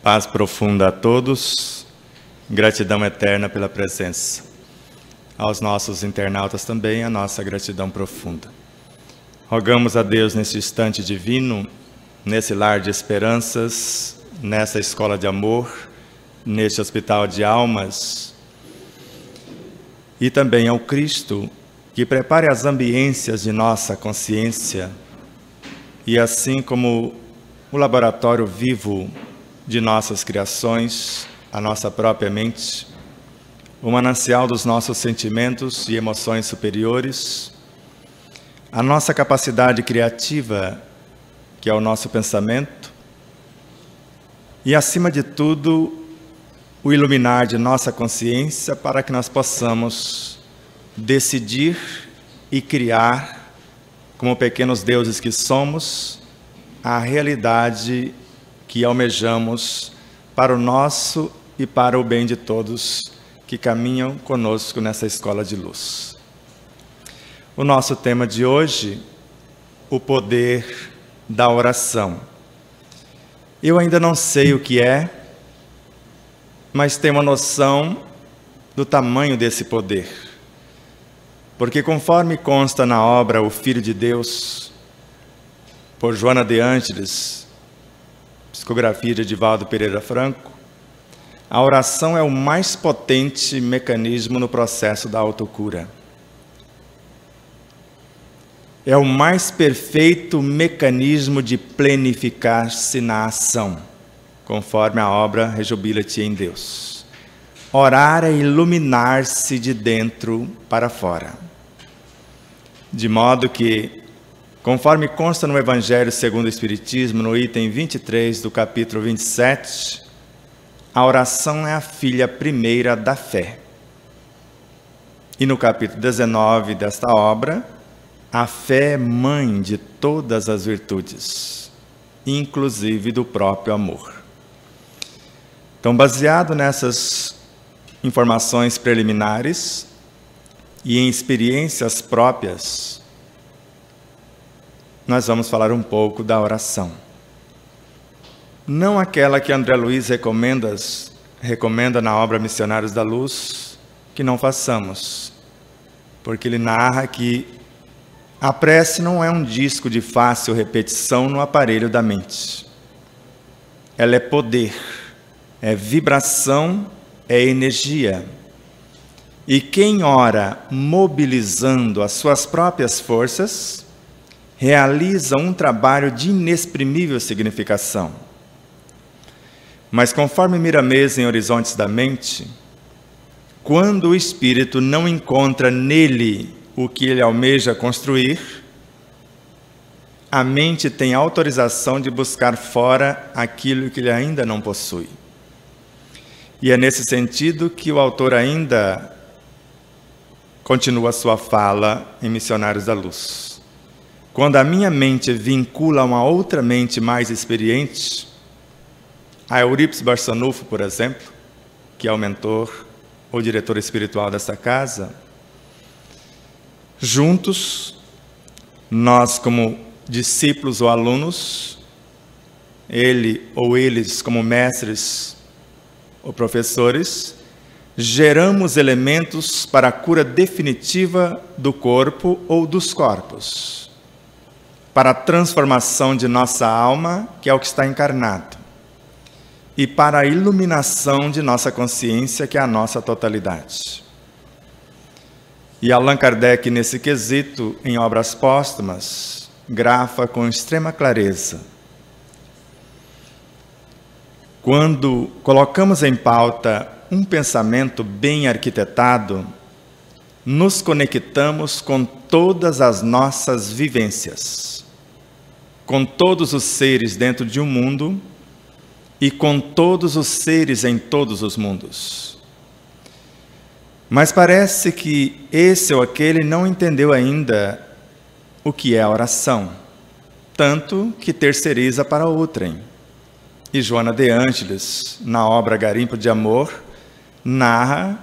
Paz profunda a todos, gratidão eterna pela presença. Aos nossos internautas também, a nossa gratidão profunda. Rogamos a Deus nesse instante divino, nesse lar de esperanças, nessa escola de amor, neste hospital de almas, e também ao Cristo, que prepare as ambiências de nossa consciência, e assim como o laboratório vivo de nossas criações, a nossa própria mente, o manancial dos nossos sentimentos e emoções superiores, a nossa capacidade criativa, que é o nosso pensamento, e, acima de tudo, o iluminar de nossa consciência para que nós possamos decidir e criar, como pequenos deuses que somos, a realidade que almejamos para o nosso e para o bem de todos que caminham conosco nessa escola de luz. O nosso tema de hoje, o poder da oração. Eu ainda não sei o que é, mas tenho uma noção do tamanho desse poder. Porque conforme consta na obra O Filho de Deus, por Joana de Ângeles, psicografia de Edivaldo Pereira Franco, a oração é o mais potente mecanismo no processo da autocura. É o mais perfeito mecanismo de plenificar-se na ação, conforme a obra Rejubila-te em Deus. Orar é iluminar-se de dentro para fora. De modo que, conforme consta no Evangelho segundo o Espiritismo, no item 23 do capítulo 27, a oração é a filha primeira da fé. E no capítulo 19 desta obra, a fé é mãe de todas as virtudes, inclusive do próprio amor. Então, baseado nessas informações preliminares e em experiências próprias, nós vamos falar um pouco da oração. Não aquela que André Luiz recomenda na obra Missionários da Luz, que não façamos, porque ele narra que a prece não é um disco de fácil repetição no aparelho da mente. Ela é poder, é vibração, é energia. E quem ora mobilizando as suas próprias forças, realiza um trabalho de inexprimível significação. Mas conforme Miramês em Horizontes da Mente, quando o espírito não encontra nele o que ele almeja construir, a mente tem autorização de buscar fora aquilo que ele ainda não possui. E é nesse sentido que o autor ainda continua sua fala em Missionários da Luz. Quando a minha mente vincula a uma outra mente mais experiente, a Eurípides Barçanufo, por exemplo, que é o mentor ou diretor espiritual dessa casa, juntos, nós como discípulos ou alunos, ele ou eles como mestres ou professores, geramos elementos para a cura definitiva do corpo ou dos corpos, para a transformação de nossa alma, que é o que está encarnado, e para a iluminação de nossa consciência, que é a nossa totalidade. E Allan Kardec, nesse quesito, em obras póstumas, grafa com extrema clareza. Quando colocamos em pauta um pensamento bem arquitetado, nos conectamos com todas as nossas vivências, com todos os seres dentro de um mundo e com todos os seres em todos os mundos. Mas parece que esse ou aquele não entendeu ainda o que é a oração, tanto que terceiriza para outrem. E Joana de Ângeles, na obra Garimpo de Amor, narra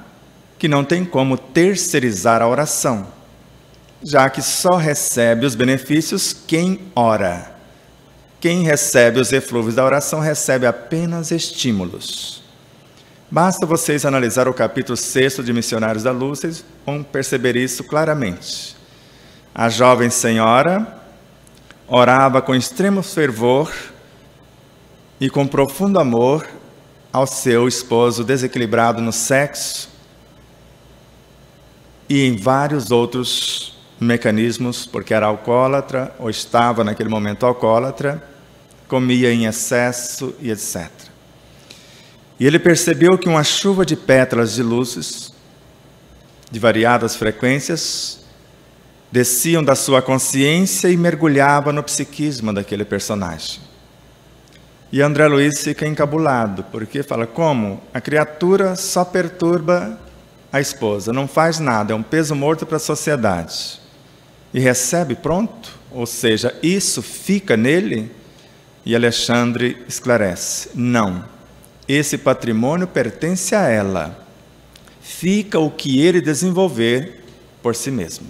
que não tem como terceirizar a oração, já que só recebe os benefícios quem ora. quem recebe os eflúvios da oração recebe apenas estímulos. Basta vocês analisar o capítulo 6 de Missionários da Luz, vocês vão perceber isso claramente. A jovem senhora orava com extremo fervor e com profundo amor ao seu esposo desequilibrado no sexo e em vários outros mecanismos, porque era alcoólatra ou estava naquele momento alcoólatra, comia em excesso e etc. E ele percebeu que uma chuva de pétalas de luzes, de variadas frequências, desciam da sua consciência e mergulhavam no psiquismo daquele personagem. E André Luiz fica encabulado, porque fala, como? A criatura só perturba a esposa, não faz nada, é um peso morto para a sociedade. E recebe pronto? Ou seja, isso fica nele? E Alexandre esclarece, não. Esse patrimônio pertence a ela. Fica o que ele desenvolver por si mesmo.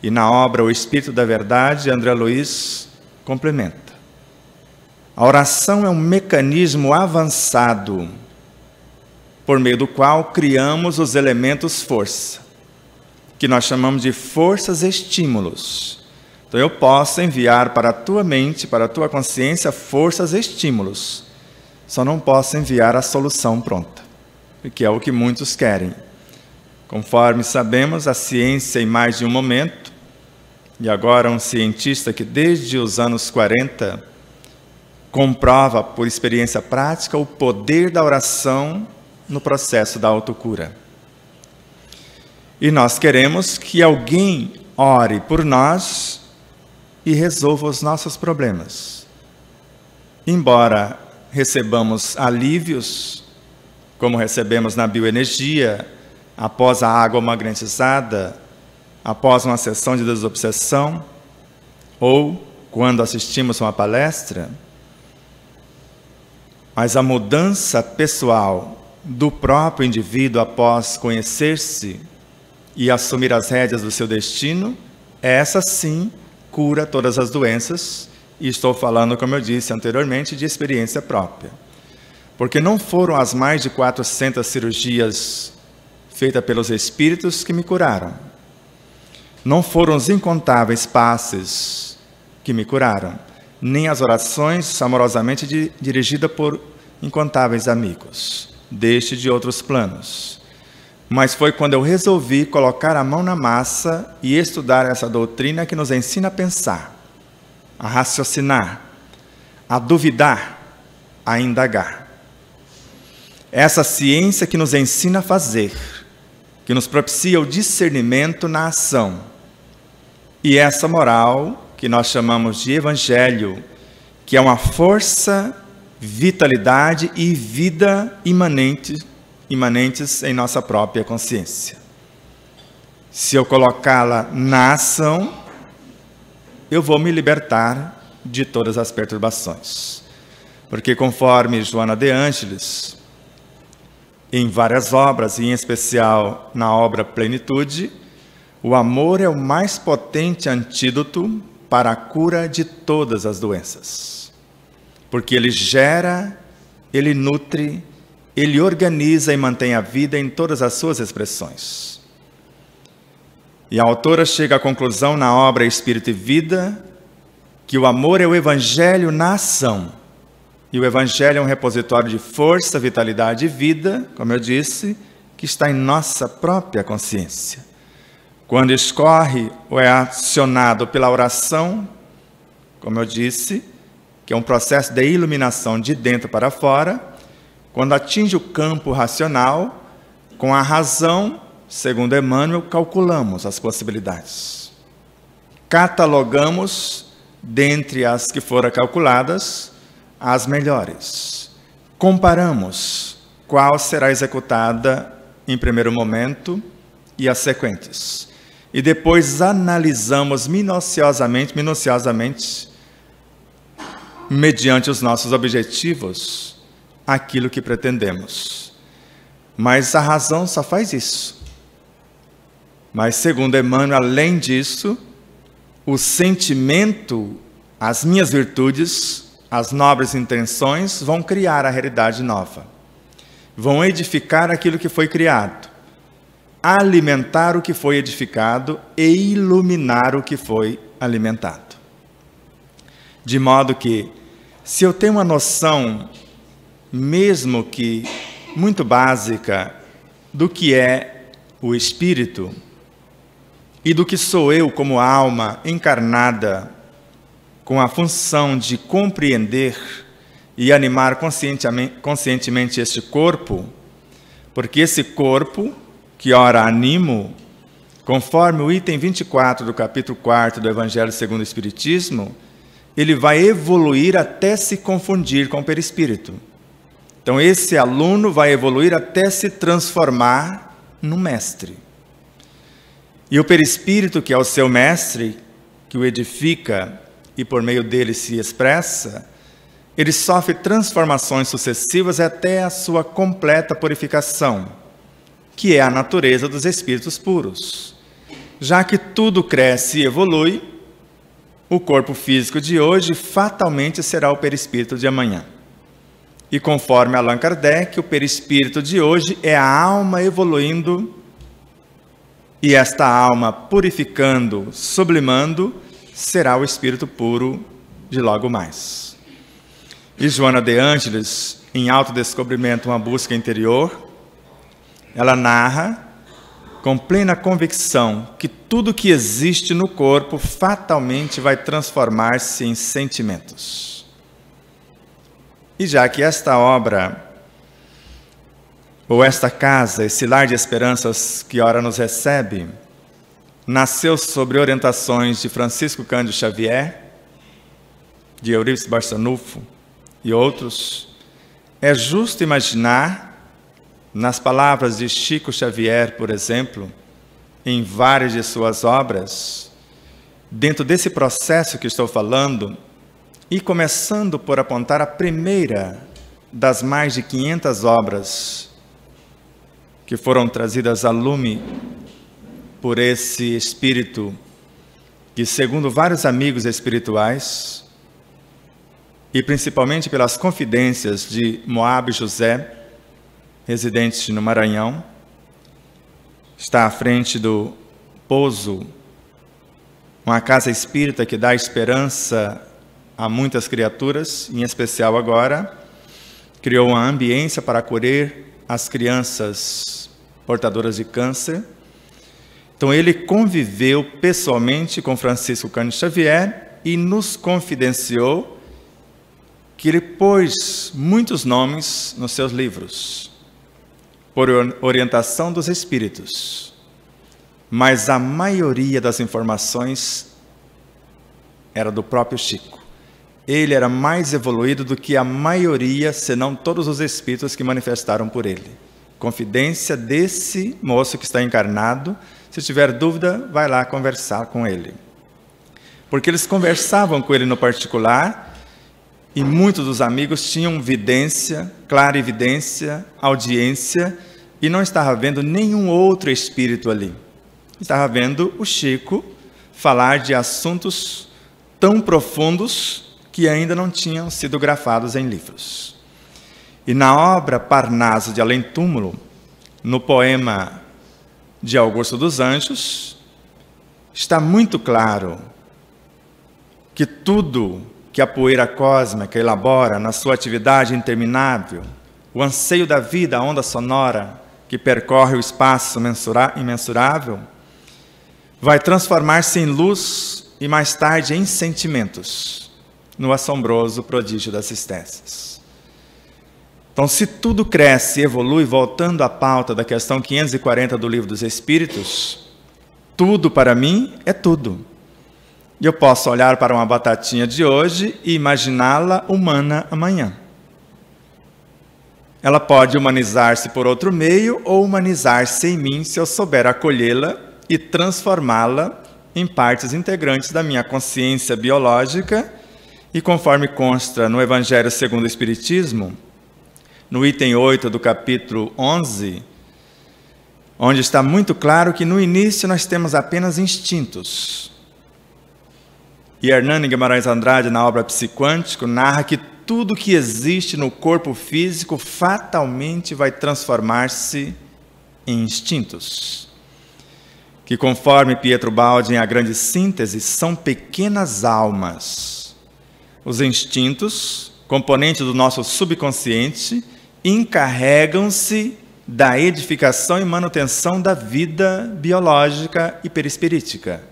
E na obra O Espírito da Verdade, André Luiz complementa. A oração é um mecanismo avançado, por meio do qual criamos os elementos força, que nós chamamos de forças estímulos. Então eu posso enviar para a tua mente, para a tua consciência, forças estímulos. Só não posso enviar a solução pronta, que é o que muitos querem. Conforme sabemos, a ciência em mais de um momento, e agora um cientista que desde os anos 40 comprova por experiência prática o poder da oração no processo da autocura. E nós queremos que alguém ore por nós e resolva os nossos problemas. Embora recebamos alívios, como recebemos na bioenergia, após a água magnetizada, após uma sessão de desobsessão, ou quando assistimos a uma palestra, mas a mudança pessoal do próprio indivíduo após conhecer-se e assumir as rédeas do seu destino, essa sim cura todas as doenças. E estou falando, como eu disse anteriormente, de experiência própria. Porque não foram as mais de 400 cirurgias feitas pelos espíritos que me curaram. Não foram os incontáveis passes que me curaram. Nem as orações amorosamente dirigidas por incontáveis amigos, deste e de outros planos. Mas foi quando eu resolvi colocar a mão na massa e estudar essa doutrina que nos ensina a pensar, a raciocinar, a duvidar, a indagar. Essa ciência que nos ensina a fazer, que nos propicia o discernimento na ação. E essa moral, que nós chamamos de evangelho, que é uma força, vitalidade e vida imanentes em nossa própria consciência. Se eu colocá-la na ação, eu vou me libertar de todas as perturbações. Porque conforme Joana de Ângeles, em várias obras, e em especial na obra Plenitude, o amor é o mais potente antídoto para a cura de todas as doenças. Porque ele gera, ele nutre, ele organiza e mantém a vida em todas as suas expressões. E a autora chega à conclusão na obra Espírito e Vida que o amor é o evangelho na ação. E o evangelho é um repositório de força, vitalidade e vida, como eu disse, que está em nossa própria consciência. Quando escorre ou é acionado pela oração, como eu disse, que é um processo de iluminação de dentro para fora, quando atinge o campo racional, com a razão, segundo Emmanuel, calculamos as possibilidades. Catalogamos, dentre as que foram calculadas, as melhores. Comparamos qual será executada em primeiro momento e as sequentes. E depois analisamos minuciosamente, mediante os nossos objetivos, aquilo que pretendemos. Mas a razão só faz isso. Mas, segundo Emmanuel, além disso, o sentimento, as minhas virtudes, as nobres intenções vão criar a realidade nova. Vão edificar aquilo que foi criado, alimentar o que foi edificado e iluminar o que foi alimentado. De modo que, se eu tenho uma noção, mesmo que muito básica, do que é o espírito e do que sou eu como alma encarnada, com a função de compreender e animar conscientemente este corpo, porque esse corpo, que ora animo, conforme o item 24 do capítulo 4 do Evangelho segundo o Espiritismo, ele vai evoluir até se confundir com o perispírito. Então esse aluno vai evoluir até se transformar no mestre. E o perispírito, que é o seu mestre, que o edifica e por meio dele se expressa, ele sofre transformações sucessivas até a sua completa purificação, que é a natureza dos espíritos puros. Já que tudo cresce e evolui, o corpo físico de hoje fatalmente será o perispírito de amanhã. E conforme Allan Kardec, o perispírito de hoje é a alma evoluindo, e esta alma purificando, sublimando, será o espírito puro de logo mais. E Joana de Ângeles, em Autodescobrimento, uma busca interior, ela narra com plena convicção que tudo que existe no corpo fatalmente vai transformar-se em sentimentos. E já que esta obra, ou esta casa, esse lar de esperanças que ora nos recebe, nasceu sobre orientações de Francisco Cândido Xavier, de Eurípides Barçanufo e outros, é justo imaginar, nas palavras de Chico Xavier, por exemplo, em várias de suas obras, dentro desse processo que estou falando, e começando por apontar a primeira das mais de 500 obras que foram trazidas a lume por esse espírito que, segundo vários amigos espirituais, e principalmente pelas confidências de Moab José, residente no Maranhão, está à frente do Pouso, uma casa espírita que dá esperança a muitas criaturas, em especial agora, criou uma ambiência para acolher as crianças portadoras de câncer. Então ele conviveu pessoalmente com Francisco Cândido Xavier e nos confidenciou que ele pôs muitos nomes nos seus livros, por orientação dos espíritos, mas a maioria das informações era do próprio Chico. Ele era mais evoluído do que a maioria, senão todos os espíritos que manifestaram por ele. Confidência desse moço que está encarnado. Se tiver dúvida, vai lá conversar com ele. Porque eles conversavam com ele no particular, e muitos dos amigos tinham vidência, clarividência, audiência, e não estava vendo nenhum outro espírito ali. Estava vendo o Chico falar de assuntos tão profundos que ainda não tinham sido grafados em livros. E na obra Parnaso de Além Túmulo, no poema de Augusto dos Anjos, está muito claro que tudo que a poeira cósmica elabora na sua atividade interminável, o anseio da vida, a onda sonora que percorre o espaço imensurável, vai transformar-se em luz e mais tarde em sentimentos, no assombroso prodígio das existências. Então, se tudo cresce e evolui, voltando à pauta da questão 540 do Livro dos Espíritos, tudo para mim é tudo. E eu posso olhar para uma batatinha de hoje e imaginá-la humana amanhã. Ela pode humanizar-se por outro meio ou humanizar-se em mim se eu souber acolhê-la e transformá-la em partes integrantes da minha consciência biológica. E conforme consta no Evangelho segundo o Espiritismo, no item 8 do capítulo 11, onde está muito claro que no início nós temos apenas instintos. E Hernani Guimarães Andrade, na obra Psiquântico, narra que tudo que existe no corpo físico fatalmente vai transformar-se em instintos, que, conforme Pietro Baldi em A Grande Síntese, são pequenas almas. Os instintos, componentes do nosso subconsciente, encarregam-se da edificação e manutenção da vida biológica e perispirítica.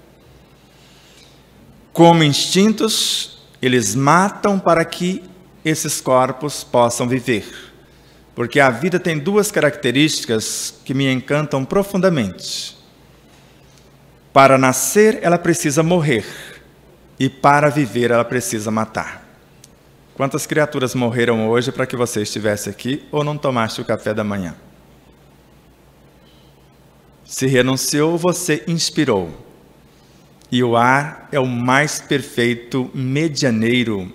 Como instintos, eles matam para que esses corpos possam viver. Porque a vida tem duas características que me encantam profundamente. Para nascer, ela precisa morrer. E para viver, ela precisa matar. Quantas criaturas morreram hoje para que você estivesse aqui ou não tomaste o café da manhã? Se renunciou, você inspirou. E o ar é o mais perfeito medianeiro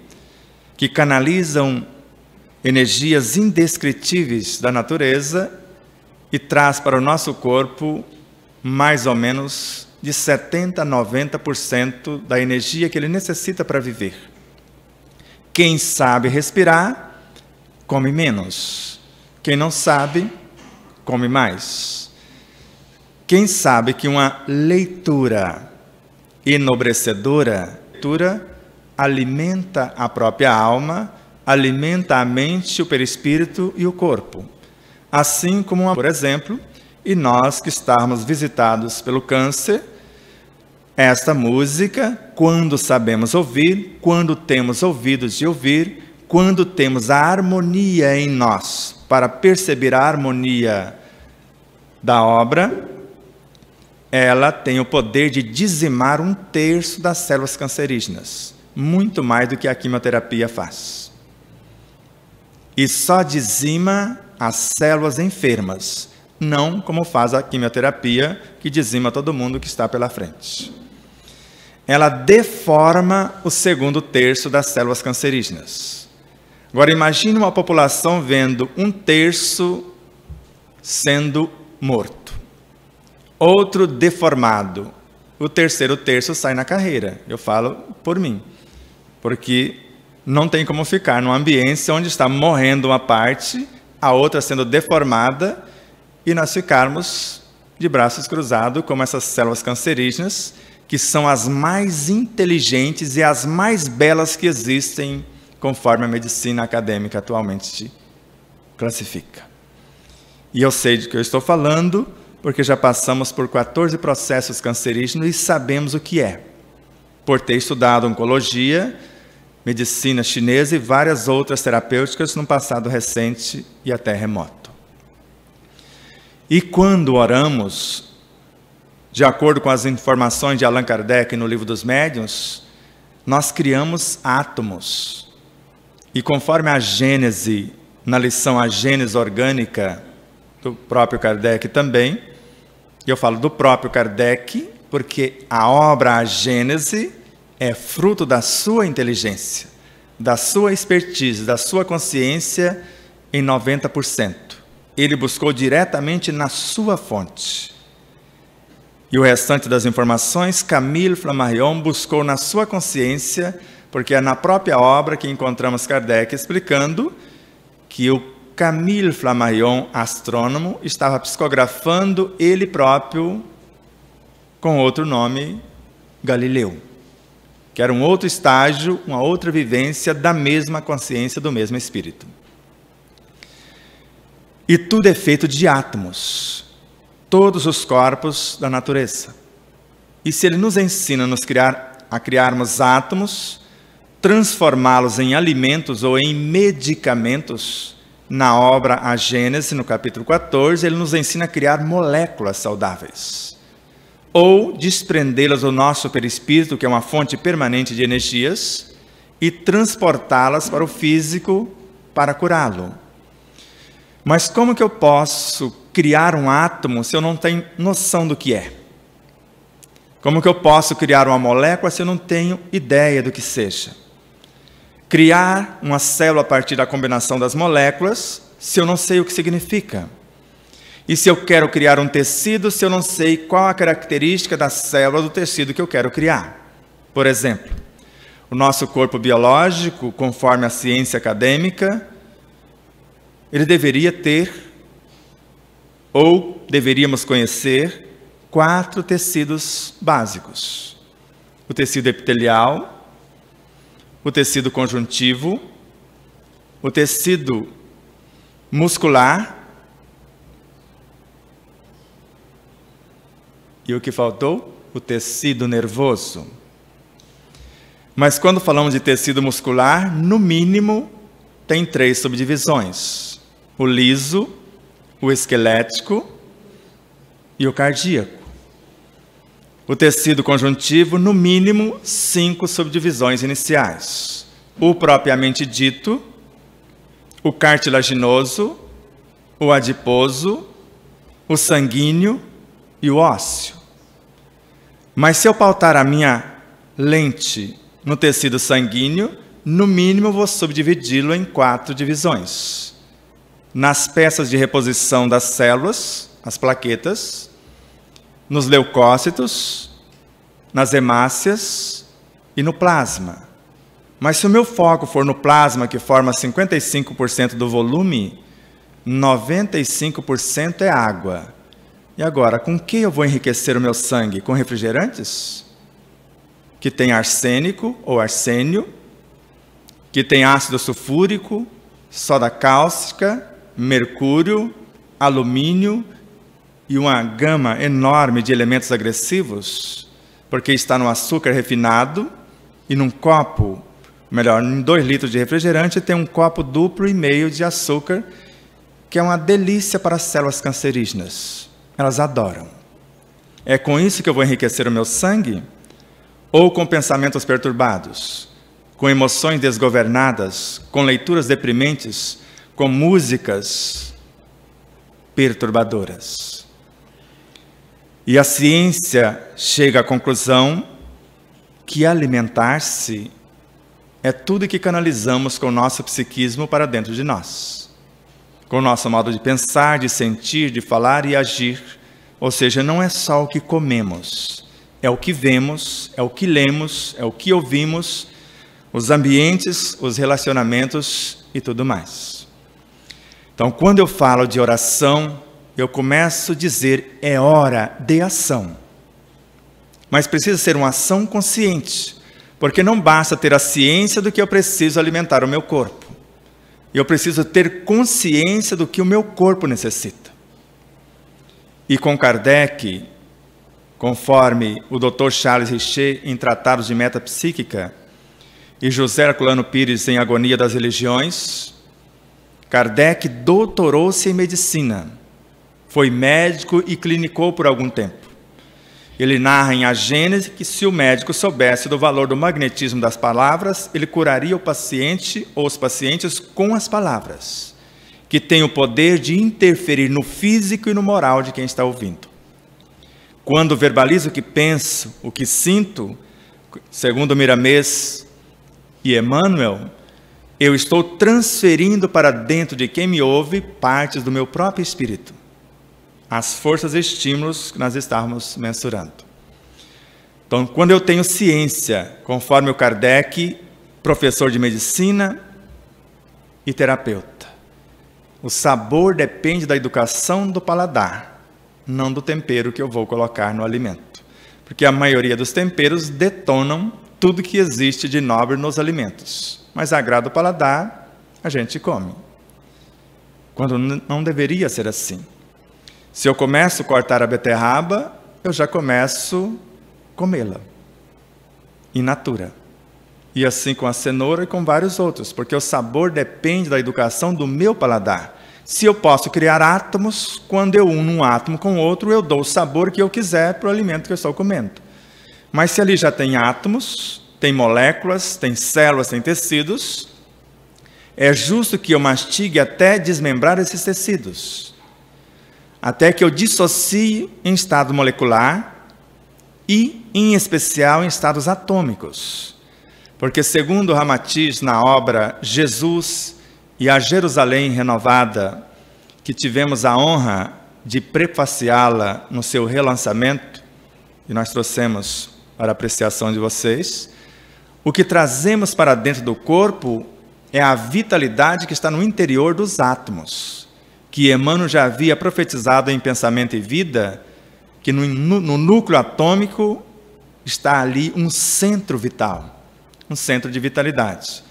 que canalizam energias indescritíveis da natureza e traz para o nosso corpo mais ou menos de 70% a 90% da energia que ele necessita para viver. Quem sabe respirar, come menos. Quem não sabe, come mais. Quem sabe que uma leitura enobrecedora alimenta a própria alma, alimenta a mente, o perispírito e o corpo. Assim como, por exemplo, e nós que estamos visitados pelo câncer, esta música, quando sabemos ouvir, quando temos ouvidos de ouvir, quando temos a harmonia em nós, para perceber a harmonia da obra, ela tem o poder de dizimar 1/3 das células cancerígenas, muito mais do que a quimioterapia faz. E só dizima as células enfermas, não como faz a quimioterapia, que dizima todo mundo que está pela frente. Ela deforma o 2/3 das células cancerígenas. Agora imagine uma população vendo 1/3 sendo morto. Outro deformado. O 3º sai na carreira. Eu falo por mim. Porque não tem como ficar numa ambiência onde está morrendo uma parte, a outra sendo deformada, e nós ficarmos de braços cruzados como essas células cancerígenas, que são as mais inteligentes e as mais belas que existem, conforme a medicina acadêmica atualmente classifica. E eu sei de que eu estou falando, porque já passamos por 14 processos cancerígenos e sabemos o que é. Por ter estudado oncologia, medicina chinesa e várias outras terapêuticas no passado recente e até remoto. E quando oramos, de acordo com as informações de Allan Kardec no Livro dos Médiuns, nós criamos átomos. E conforme a Gênese, na lição A Gênese Orgânica, do próprio Kardec também, e eu falo do próprio Kardec, porque a obra A Gênese é fruto da sua inteligência, da sua expertise, da sua consciência em 90%. Ele buscou diretamente na sua fonte. E o restante das informações, Camille Flammarion buscou na sua consciência, porque é na própria obra que encontramos Kardec explicando que o Camille Flammarion, astrônomo, estava psicografando ele próprio com outro nome, Galileu, que era um outro estágio, uma outra vivência da mesma consciência, do mesmo espírito. E tudo é feito de átomos, todos os corpos da natureza. E se ele nos ensina a criarmos átomos, transformá-los em alimentos ou em medicamentos, na obra A Gênese, no capítulo 14, ele nos ensina a criar moléculas saudáveis. Ou desprendê-las do nosso perispírito, que é uma fonte permanente de energias, e transportá-las para o físico para curá-lo. Mas como que eu posso criar um átomo se eu não tenho noção do que é? Como que eu posso criar uma molécula se eu não tenho ideia do que seja? Criar uma célula a partir da combinação das moléculas, se eu não sei o que significa? E se eu quero criar um tecido, se eu não sei qual a característica da célula do tecido que eu quero criar? Por exemplo, O nosso corpo biológico, conforme a ciência acadêmica, ele deveria ter, ou deveríamos conhecer, 4 tecidos básicos. O tecido epitelial, o tecido conjuntivo, o tecido muscular e o que faltou? O tecido nervoso. Mas quando falamos de tecido muscular, no mínimo tem 3 subdivisões: o liso, o esquelético e o cardíaco. O tecido conjuntivo, no mínimo 5 subdivisões iniciais: o propriamente dito, o cartilaginoso, o adiposo, o sanguíneo e o ósseo. Mas se eu pautar a minha lente no tecido sanguíneo, no mínimo vou subdividi-lo em 4 divisões: nas peças de reposição das células, as plaquetas, nos leucócitos, nas hemácias e no plasma. Mas se o meu foco for no plasma, que forma 55% do volume, 95% é água. E agora, com que eu vou enriquecer o meu sangue? Com refrigerantes? Que tem arsênico ou arsênio, que tem ácido sulfúrico, soda cáustica, mercúrio, alumínio e uma gama enorme de elementos agressivos, porque está no açúcar refinado e num copo, melhor, em 2 litros de refrigerante tem um copo duplo e meio de açúcar, que é uma delícia para as células cancerígenas. Elas adoram. É com isso que eu vou enriquecer o meu sangue? Ou com pensamentos perturbados, com emoções desgovernadas, com leituras deprimentes, com músicas perturbadoras? E a ciência chega à conclusão que alimentar-se é tudo que canalizamos com o nosso psiquismo para dentro de nós, com o nosso modo de pensar, de sentir, de falar e agir. Ou seja, não é só o que comemos, é o que vemos, é o que lemos, é o que ouvimos, os ambientes, os relacionamentos e tudo mais. Então, quando eu falo de oração, eu começo a dizer, é hora de ação. Mas precisa ser uma ação consciente, porque não basta ter a ciência do que eu preciso alimentar o meu corpo. Eu preciso ter consciência do que o meu corpo necessita. E com Kardec, conforme o Dr. Charles Richer em Tratados de Metapsíquica e José Herculano Pires em Agonia das Religiões, Kardec doutorou-se em medicina. Foi médico e clinicou por algum tempo. Ele narra em A Gênese que se o médico soubesse do valor do magnetismo das palavras, ele curaria o paciente ou os pacientes com as palavras, que tem o poder de interferir no físico e no moral de quem está ouvindo. Quando verbalizo o que penso, o que sinto, segundo Miramês e Emmanuel, eu estou transferindo para dentro de quem me ouve partes do meu próprio espírito. As forças e estímulos que nós estávamos mensurando. Então, quando eu tenho ciência, conforme o Kardec, professor de medicina e terapeuta, o sabor depende da educação do paladar, não do tempero que eu vou colocar no alimento. Porque a maioria dos temperos detonam tudo que existe de nobre nos alimentos. Mas agrada o paladar, a gente come. Quando não deveria ser assim. Se eu começo a cortar a beterraba, eu já começo a comê-la, in natura. E assim com a cenoura e com vários outros, porque o sabor depende da educação do meu paladar. Se eu posso criar átomos, quando eu uno um átomo com outro, eu dou o sabor que eu quiser para o alimento que eu estou comendo. Mas se ali já tem átomos, tem moléculas, tem células, tem tecidos, é justo que eu mastigue até desmembrar esses tecidos. Até que eu dissocie em estado molecular e, em especial, em estados atômicos. Porque, segundo Ramatiz, na obra Jesus e a Jerusalém Renovada, que tivemos a honra de prefaciá-la no seu relançamento, e nós trouxemos para a apreciação de vocês, O que trazemos para dentro do corpo é a vitalidade que está no interior dos átomos, que Emmanuel já havia profetizado em Pensamento e Vida, que no núcleo atômico está ali um centro vital, um centro de vitalidade.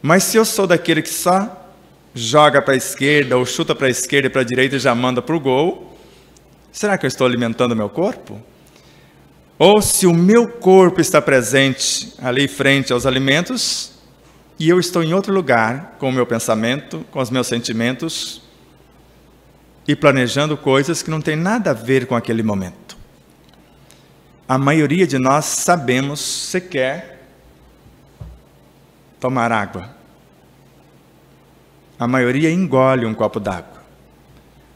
Mas se eu sou daquele que só joga para a esquerda ou chuta para a esquerda e para a direita e já manda para o gol, será que eu estou alimentando o meu corpo? Ou se o meu corpo está presente ali frente aos alimentos e eu estou em outro lugar com o meu pensamento, com os meus sentimentos e planejando coisas que não tem nada a ver com aquele momento. A maioria de nós sabemos sequer tomar água. A maioria engole um copo d'água.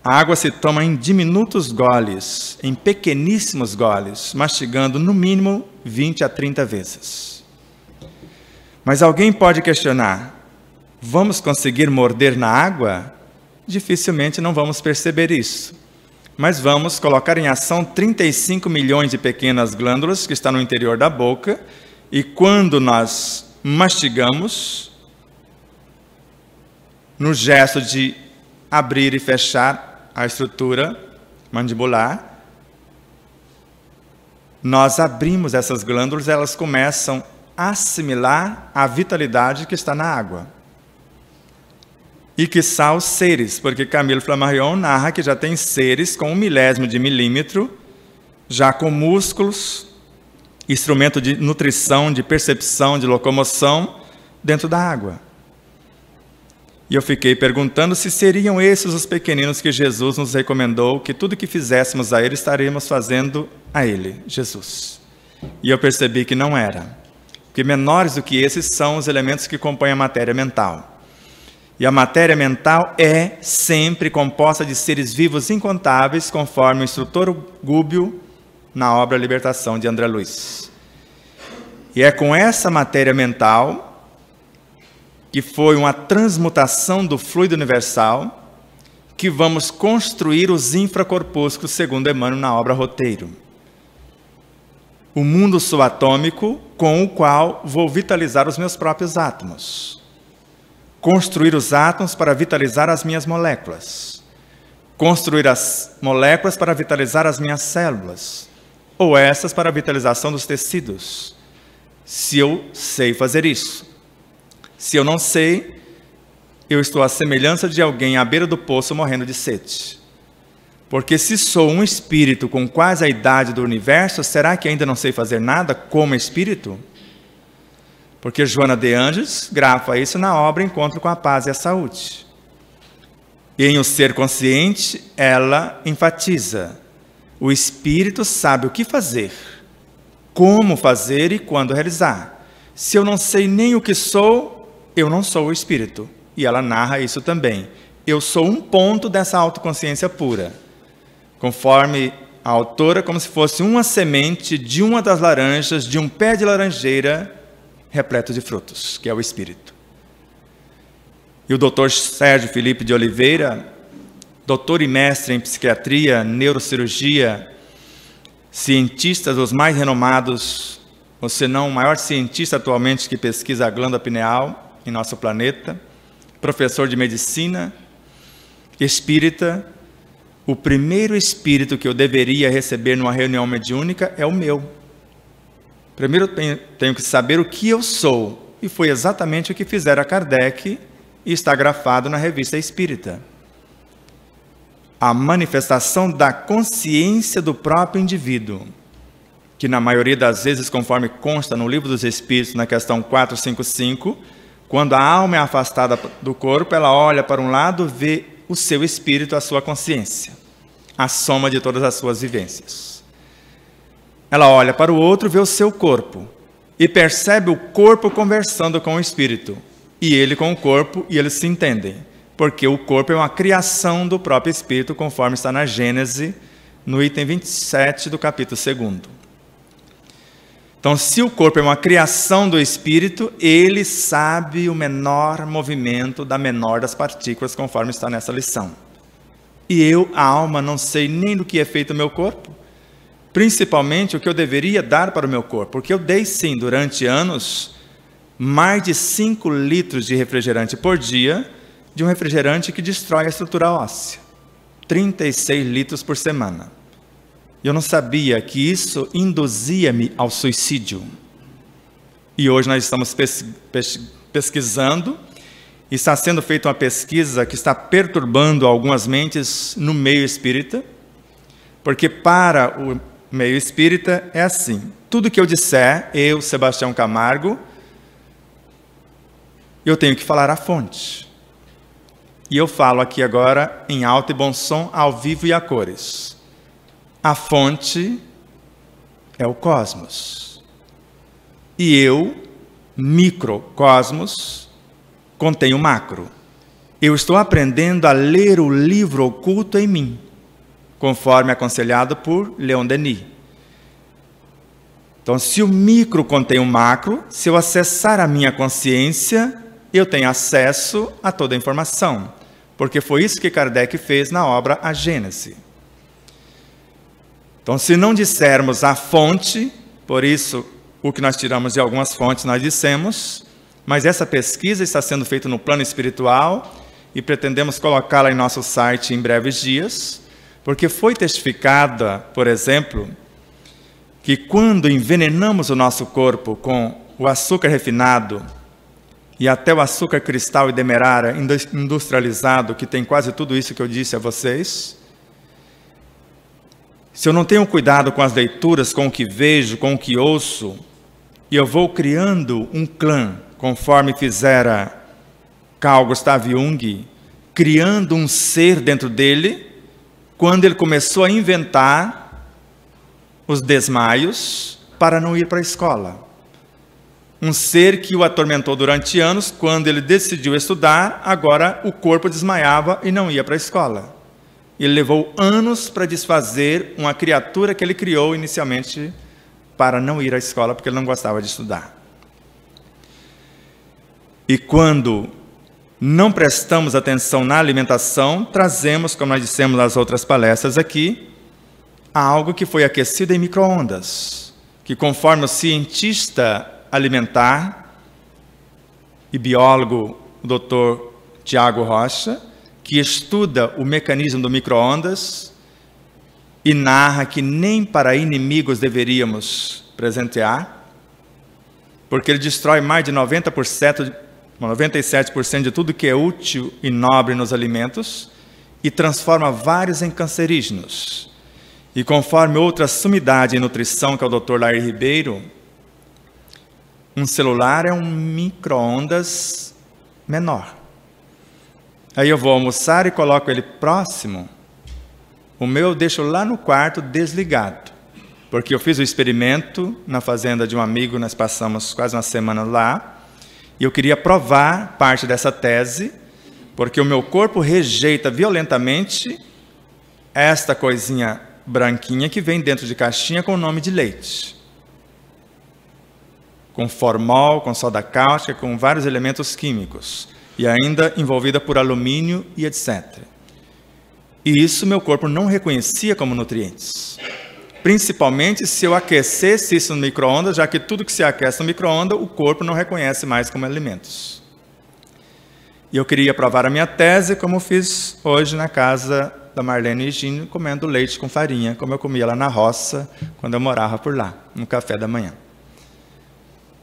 A água se toma em diminutos goles, em pequeníssimos goles, mastigando no mínimo 20 a 30 vezes. Mas alguém pode questionar, vamos conseguir morder na água? Dificilmente não vamos perceber isso. Mas vamos colocar em ação 35 milhões de pequenas glândulas que estão no interior da boca, e quando nós mastigamos, no gesto de abrir e fechar a estrutura mandibular, nós abrimos essas glândulas, elas começam a assimilar a vitalidade que está na água. E quiçá os seres, porque Camille Flammarion narra que já tem seres com 1/1000 de milímetro, já com músculos, instrumento de nutrição, de percepção, de locomoção, dentro da água. E eu fiquei perguntando se seriam esses os pequeninos que Jesus nos recomendou, que tudo que fizéssemos a Ele, estaríamos fazendo a Ele, Jesus. E eu percebi que não era. Porque menores do que esses são os elementos que compõem a matéria mental. E a matéria mental é sempre composta de seres vivos incontáveis, conforme o instrutor Gúbio, na obra Libertação, de André Luiz. E é com essa matéria mental, que foi uma transmutação do fluido universal, que vamos construir os infracorpúsculos, segundo Emmanuel na obra Roteiro. O mundo subatômico com o qual vou vitalizar os meus próprios átomos. Construir os átomos para vitalizar as minhas moléculas. Construir as moléculas para vitalizar as minhas células. Ou essas para a vitalização dos tecidos. Se eu sei fazer isso. Se eu não sei, eu estou à semelhança de alguém à beira do poço morrendo de sede. Porque se sou um espírito com quase a idade do universo, será que ainda não sei fazer nada como espírito? Porque Joana de Anjos grafa isso na obra Encontro com a Paz e a Saúde. E em O Ser Consciente, ela enfatiza: o espírito sabe o que fazer, como fazer e quando realizar. Se eu não sei nem o que sou, eu não sou o espírito. E ela narra isso também. Eu sou um ponto dessa autoconsciência pura. Conforme a autora, como se fosse uma semente de uma das laranjas, de um pé de laranjeira repleto de frutos, que é o espírito. E o Dr. Sérgio Felipe de Oliveira, doutor e mestre em psiquiatria, neurocirurgia, cientista dos mais renomados, ou se não o maior cientista atualmente que pesquisa a glândula pineal em nosso planeta, professor de medicina, espírita. O primeiro espírito que eu deveria receber numa reunião mediúnica é o meu. Primeiro tenho que saber o que eu sou, e foi exatamente o que fizeram a Kardec, e está grafado na Revista Espírita. A manifestação da consciência do próprio indivíduo, que na maioria das vezes, conforme consta no Livro dos Espíritos, na questão 455, quando a alma é afastada do corpo, ela olha para um lado, vê o seu espírito, a sua consciência, a soma de todas as suas vivências. Ela olha para o outro, vê o seu corpo, e percebe o corpo conversando com o espírito, e ele com o corpo, e eles se entendem, porque o corpo é uma criação do próprio espírito, conforme está na Gênese, no item 27 do capítulo 2º. Então, se o corpo é uma criação do espírito, ele sabe o menor movimento da menor das partículas, conforme está nessa lição. E eu, a alma, não sei nem do que é feito o meu corpo, principalmente o que eu deveria dar para o meu corpo, porque eu dei sim, durante anos, mais de 5 litros de refrigerante por dia, de um refrigerante que destrói a estrutura óssea. 36 litros por semana. Eu não sabia que isso induzia-me ao suicídio. E hoje nós estamos pesquisando, e está sendo feita uma pesquisa que está perturbando algumas mentes no meio espírita, porque para o meio espírita é assim: tudo que eu disser, eu, Sebastião Camargo, eu tenho que falar a fonte. E eu falo aqui agora em alto e bom som, ao vivo e a cores. A fonte é o cosmos. E eu, microcosmos, contém o macro. Eu estou aprendendo a ler o livro oculto em mim, conforme aconselhado por Leon Denis. Então, se o micro contém o macro, se eu acessar a minha consciência, eu tenho acesso a toda a informação, porque foi isso que Kardec fez na obra A Gênese. Então, se não dissermos a fonte, por isso, o que nós tiramos de algumas fontes nós dissemos, mas essa pesquisa está sendo feita no plano espiritual e pretendemos colocá-la em nosso site em breves dias, porque foi testificada, por exemplo, que quando envenenamos o nosso corpo com o açúcar refinado e até o açúcar cristal e demerara industrializado, que tem quase tudo isso que eu disse a vocês, se eu não tenho cuidado com as leituras, com o que vejo, com o que ouço, e eu vou criando um clã, conforme fizera Carl Gustav Jung, criando um ser dentro dele, quando ele começou a inventar os desmaios para não ir para a escola. Um ser que o atormentou durante anos, quando ele decidiu estudar, agora o corpo desmaiava e não ia para a escola. Ele levou anos para desfazer uma criatura que ele criou inicialmente para não ir à escola, porque ele não gostava de estudar. E quando não prestamos atenção na alimentação, trazemos, como nós dissemos nas outras palestras aqui, algo que foi aquecido em micro-ondas, que conforme o cientista alimentar e biólogo, o Dr. Tiago Rocha, que estuda o mecanismo do micro-ondas e narra que nem para inimigos deveríamos presentear, porque ele destrói mais de 97% de tudo que é útil e nobre nos alimentos e transforma vários em cancerígenos. E conforme outra sumidade em nutrição, que é o Dr. Lair Ribeiro, um celular é um micro-ondas menor. Aí eu vou almoçar e coloco ele próximo. O meu eu deixo lá no quarto desligado, porque eu fiz o experimento na fazenda de um amigo, nós passamos quase uma semana lá, e eu queria provar parte dessa tese, porque o meu corpo rejeita violentamente esta coisinha branquinha que vem dentro de caixinha com o nome de leite. Com formol, com soda cáustica, com vários elementos químicos. E ainda envolvida por alumínio e etc. E isso meu corpo não reconhecia como nutrientes. Principalmente se eu aquecesse isso no micro-ondas, já que tudo que se aquece no micro-ondas, o corpo não reconhece mais como alimentos. E eu queria provar a minha tese, como fiz hoje na casa da Marlene e Gino, comendo leite com farinha, como eu comia lá na roça, quando eu morava por lá, no café da manhã.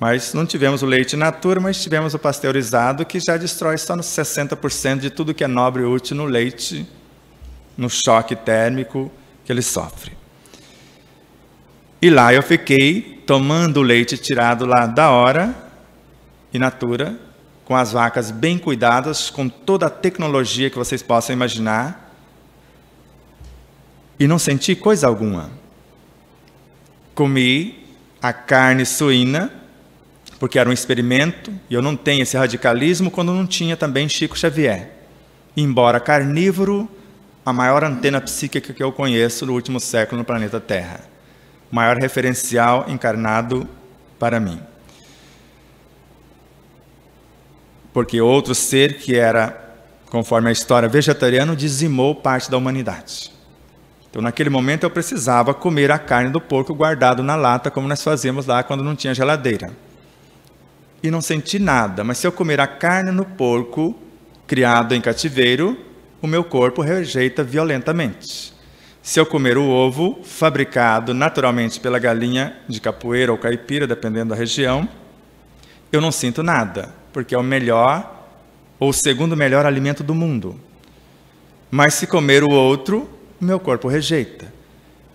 Mas não tivemos o leite in natura, mas tivemos o pasteurizado, que já destrói só nos 60% de tudo que é nobre e útil no leite, no choque térmico que ele sofre. E lá eu fiquei tomando o leite tirado lá da hora, in natura, com as vacas bem cuidadas, com toda a tecnologia que vocês possam imaginar, e não senti coisa alguma. Comi a carne suína, porque era um experimento, e eu não tenho esse radicalismo quando não tinha também Chico Xavier. Embora carnívoro, a maior antena psíquica que eu conheço no último século no planeta Terra. O maior referencial encarnado para mim. Porque outro ser que era, conforme a história, vegetariano, dizimou parte da humanidade. Então, naquele momento, eu precisava comer a carne do porco guardado na lata, como nós fazíamos lá quando não tinha geladeira. e não senti nada, mas se eu comer a carne no porco criado em cativeiro, o meu corpo rejeita violentamente. Se eu comer o ovo fabricado naturalmente pela galinha de capoeira ou caipira, dependendo da região, eu não sinto nada, porque é o melhor ou o segundo melhor alimento do mundo. Mas se comer o outro, o meu corpo rejeita.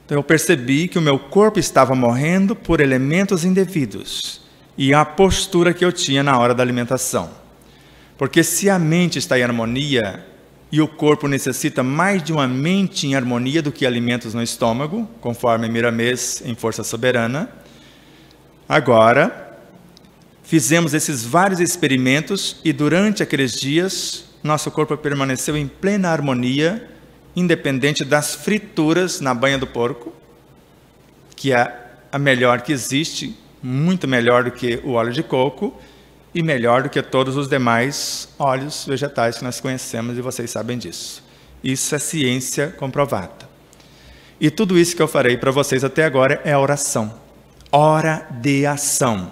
Então eu percebi que o meu corpo estava morrendo por elementos indevidos e a postura que eu tinha na hora da alimentação. Porque se a mente está em harmonia e o corpo necessita mais de uma mente em harmonia do que alimentos no estômago, conforme Miramês em Força Soberana, agora fizemos esses vários experimentos e durante aqueles dias nosso corpo permaneceu em plena harmonia, independente das frituras na banha do porco, que é a melhor que existe, muito melhor do que o óleo de coco e melhor do que todos os demais óleos vegetais que nós conhecemos, e vocês sabem disso. Isso é ciência comprovada. E tudo isso que eu farei para vocês até agora é a oração. Hora de ação.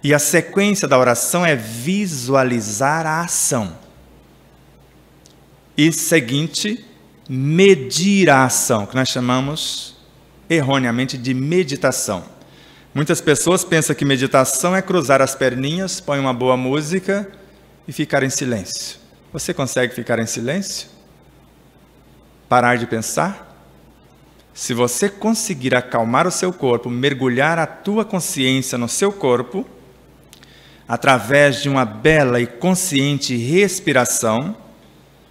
E a sequência da oração é visualizar a ação. E seguinte, medir a ação, que nós chamamos erroneamente de meditação. Muitas pessoas pensam que meditação é cruzar as perninhas, põe uma boa música e ficar em silêncio. Você consegue ficar em silêncio? Parar de pensar? Se você conseguir acalmar o seu corpo, mergulhar a tua consciência no seu corpo, através de uma bela e consciente respiração,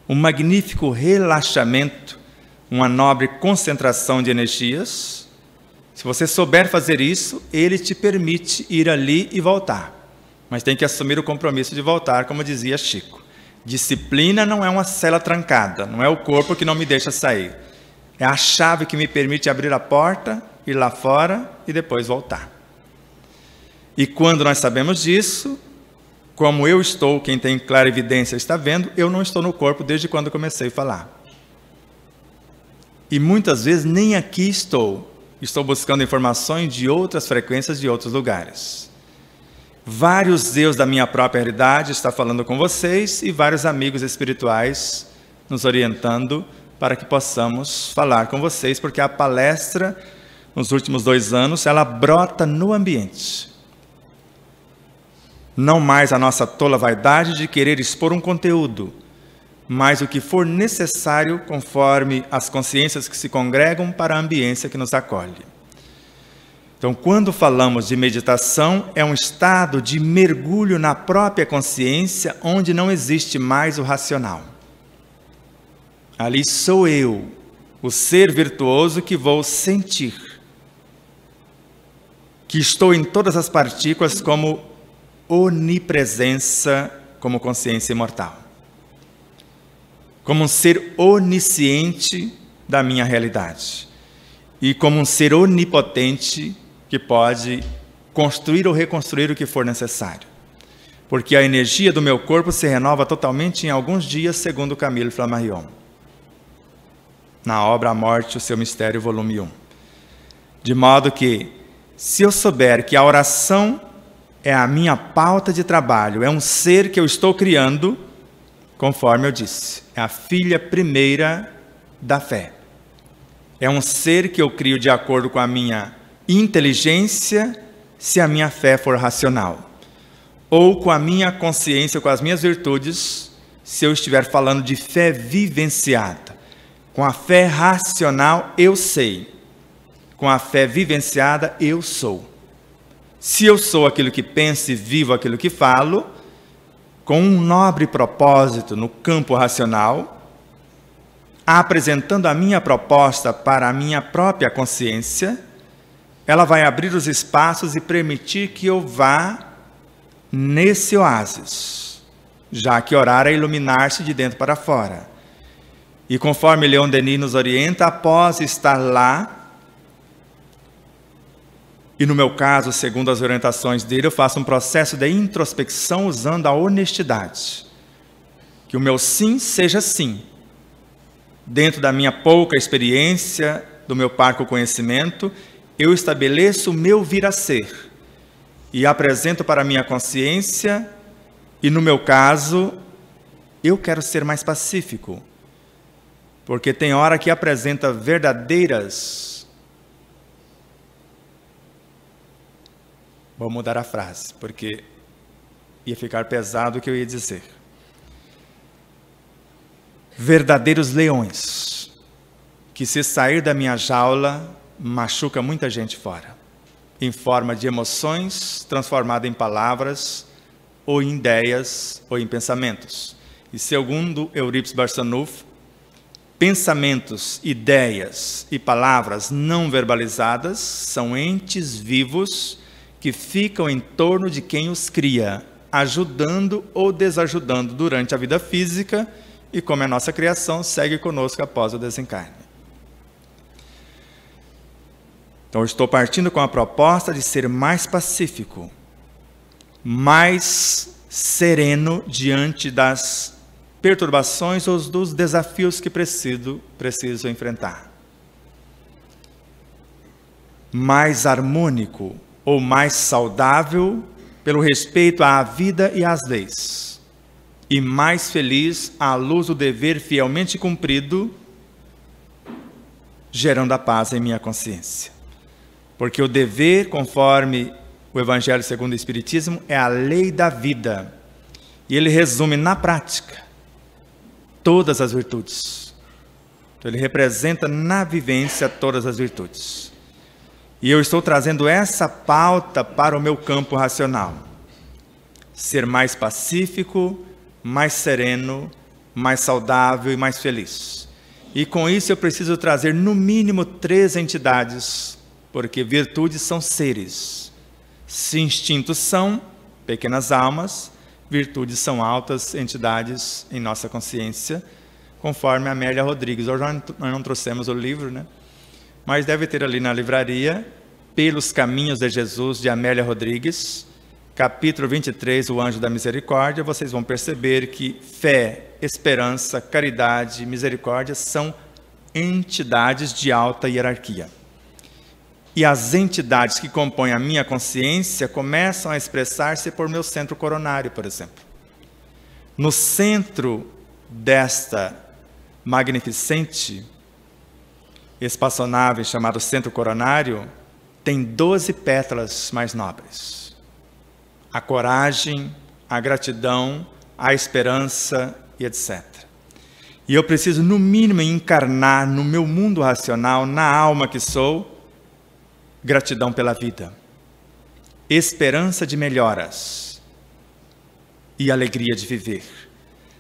um magnífico relaxamento, uma nobre concentração de energias, se você souber fazer isso, ele te permite ir ali e voltar. Mas tem que assumir o compromisso de voltar, como dizia Chico. Disciplina não é uma cela trancada, não é o corpo que não me deixa sair. É a chave que me permite abrir a porta, ir lá fora e depois voltar. E quando nós sabemos disso, como eu estou, quem tem clara evidência está vendo, eu não estou no corpo desde quando comecei a falar. E muitas vezes nem aqui estou buscando informações de outras frequências de outros lugares. Vários Deus da minha própria realidade estão falando com vocês e vários amigos espirituais nos orientando para que possamos falar com vocês, porque a palestra, nos últimos 2 anos, ela brota no ambiente. Não mais a nossa tola vaidade de querer expor um conteúdo, mas o que for necessário conforme as consciências que se congregam para a ambiência que nos acolhe. Então, quando falamos de meditação, é um estado de mergulho na própria consciência, onde não existe mais o racional. Ali sou eu, o ser virtuoso que vou sentir, que estou em todas as partículas como onipresença, como consciência imortal. Como um ser onisciente da minha realidade. E como um ser onipotente que pode construir ou reconstruir o que for necessário. Porque a energia do meu corpo se renova totalmente em alguns dias, segundo Camille Flammarion. Na obra A Morte, o Seu Mistério, volume 1. De modo que, se eu souber que a oração é a minha pauta de trabalho, é um ser que eu estou criando, conforme eu disse, é a filha primeira da fé. É um ser que eu crio de acordo com a minha inteligência, se a minha fé for racional. Ou com a minha consciência, com as minhas virtudes, se eu estiver falando de fé vivenciada. Com a fé racional, eu sei. Com a fé vivenciada, eu sou. Se eu sou aquilo que penso e vivo aquilo que falo, com um nobre propósito no campo racional, apresentando a minha proposta para a minha própria consciência, ela vai abrir os espaços e permitir que eu vá nesse oásis, já que orar é iluminar-se de dentro para fora. E conforme Leon Denis nos orienta, após estar lá, e no meu caso, segundo as orientações dele, eu faço um processo de introspecção usando a honestidade. Que o meu sim seja sim. Dentro da minha pouca experiência, do meu parco conhecimento, eu estabeleço o meu vir a ser. e apresento para a minha consciência, e no meu caso, eu quero ser mais pacífico, porque tem hora que apresenta verdadeiras... Vou mudar a frase, porque ia ficar pesado o que eu ia dizer. Verdadeiros leões, que se sair da minha jaula, machuca muita gente fora, em forma de emoções, transformada em palavras, ou em ideias, ou em pensamentos. E segundo Eurípides Barçanufo, pensamentos, ideias e palavras não verbalizadas são entes vivos que ficam em torno de quem os cria, ajudando ou desajudando durante a vida física e, como é nossa criação, segue conosco após o desencarne. Então, eu estou partindo com a proposta de ser mais pacífico, mais sereno diante das perturbações ou dos desafios que preciso enfrentar. Mais harmônico ou mais saudável pelo respeito à vida e às leis. E mais feliz à luz do dever fielmente cumprido, gerando a paz em minha consciência. Porque o dever, conforme o Evangelho segundo o Espiritismo, é a lei da vida. E ele resume na prática todas as virtudes. Então ele representa na vivência todas as virtudes. E eu estou trazendo essa pauta para o meu campo racional. Ser mais pacífico, mais sereno, mais saudável e mais feliz. E com isso eu preciso trazer no mínimo 3 entidades, porque virtudes são seres. Se instintos são pequenas almas, virtudes são altas entidades em nossa consciência, conforme a Amélia Rodrigues. Hoje nós não trouxemos o livro, né? Mas deve ter ali na livraria, Pelos Caminhos de Jesus, de Amélia Rodrigues, capítulo 23, o Anjo da Misericórdia. Vocês vão perceber que fé, esperança, caridade e misericórdia são entidades de alta hierarquia. E as entidades que compõem a minha consciência começam a expressar-se por meu centro coronário, por exemplo. No centro desta magnificente espaçonave chamado centro coronário, tem 12 pétalas mais nobres. A coragem, a gratidão, a esperança e etc. E eu preciso, no mínimo, encarnar no meu mundo racional, na alma que sou, gratidão pela vida, esperança de melhoras e alegria de viver.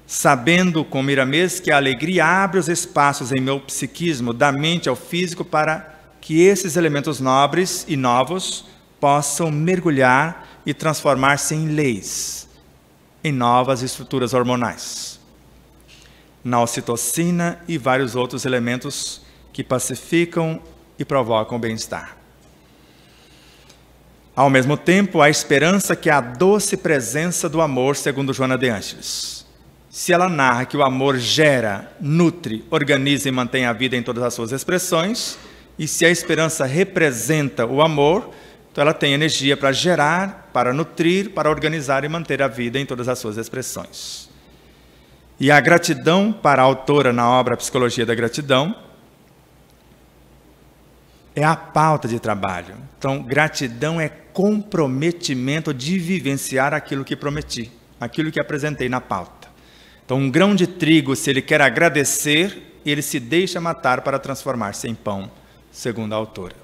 Sabendo com Miramês que a alegria abre os espaços em meu psiquismo, da mente ao físico, para que esses elementos nobres e novos possam mergulhar e transformar-se em leis, em novas estruturas hormonais, na ocitocina e vários outros elementos que pacificam e provocam o bem-estar. Ao mesmo tempo, a esperança que é a doce presença do amor, segundo Joana de Ângeles. Se ela narra que o amor gera, nutre, organiza e mantém a vida em todas as suas expressões, e se a esperança representa o amor, então ela tem energia para gerar, para nutrir, para organizar e manter a vida em todas as suas expressões. E a gratidão, para a autora na obra Psicologia da Gratidão, é a pauta de trabalho. Então, gratidão é comprometimento de vivenciar aquilo que prometi, aquilo que apresentei na pauta. Então, um grão de trigo, se ele quer agradecer, ele se deixa matar para transformar-se em pão, segundo a autora.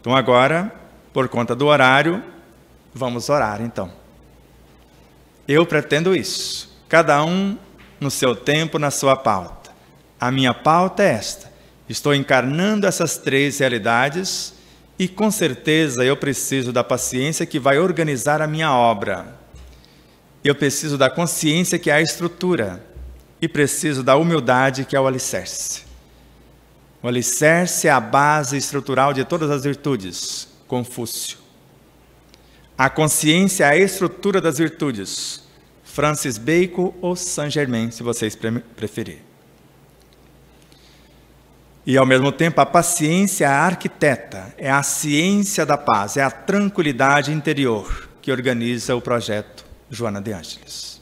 Então, agora, por conta do horário, vamos orar, então. Eu pretendo isso. Cada um no seu tempo, na sua pauta. A minha pauta é esta. Estou encarnando essas 3 realidades e, com certeza, eu preciso da paciência que vai organizar a minha obra. Eu preciso da consciência, que é a estrutura. E preciso da humildade, que é o alicerce. O alicerce é a base estrutural de todas as virtudes. Confúcio. A consciência é a estrutura das virtudes. Francis Bacon ou Saint Germain, se vocês preferirem. E, ao mesmo tempo, a paciência é a arquiteta, é a ciência da paz, é a tranquilidade interior que organiza o projeto Joana de Ângeles.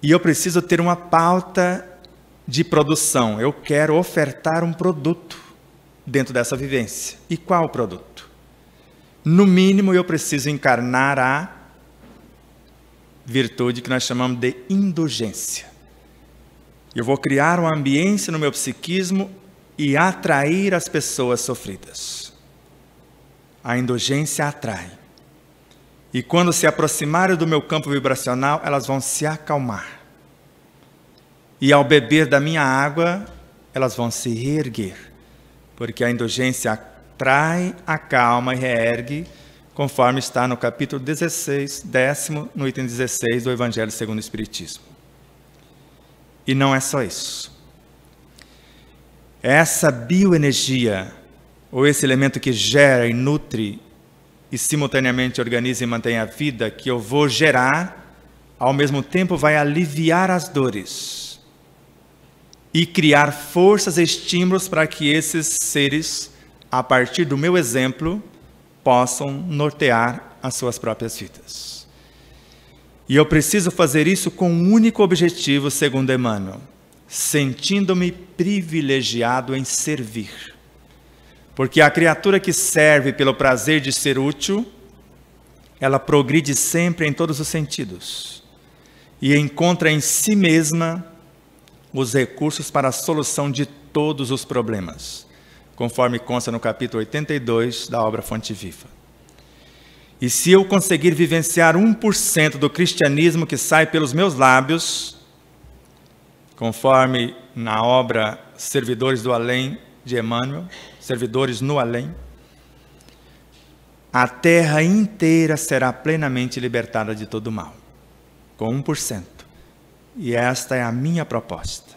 E eu preciso ter uma pauta de produção. Eu quero ofertar um produto dentro dessa vivência. E qual produto? No mínimo, eu preciso encarnar a virtude que nós chamamos de indulgência. Eu vou criar uma ambiência no meu psiquismo e atrair as pessoas sofridas. A indulgência atrai. E quando se aproximarem do meu campo vibracional, elas vão se acalmar. E ao beber da minha água, elas vão se reerguer. Porque a indulgência atrai, acalma e reergue, conforme está no capítulo 16, 10º, no item 16 do Evangelho segundo o Espiritismo. E não é só isso. Essa bioenergia, ou esse elemento que gera e nutre e simultaneamente organiza e mantém a vida, que eu vou gerar, ao mesmo tempo vai aliviar as dores e criar forças e estímulos para que esses seres, a partir do meu exemplo, possam nortear as suas próprias vidas. E eu preciso fazer isso com um único objetivo, segundo Emmanuel, sentindo-me privilegiado em servir. Porque a criatura que serve pelo prazer de ser útil, ela progride sempre em todos os sentidos e encontra em si mesma os recursos para a solução de todos os problemas, conforme consta no capítulo 82 da obra Fonte Viva. E se eu conseguir vivenciar 1% do cristianismo que sai pelos meus lábios, conforme na obra Servidores do Além, de Emmanuel, Servidores no Além, a terra inteira será plenamente libertada de todo mal, com 1%. E esta é a minha proposta.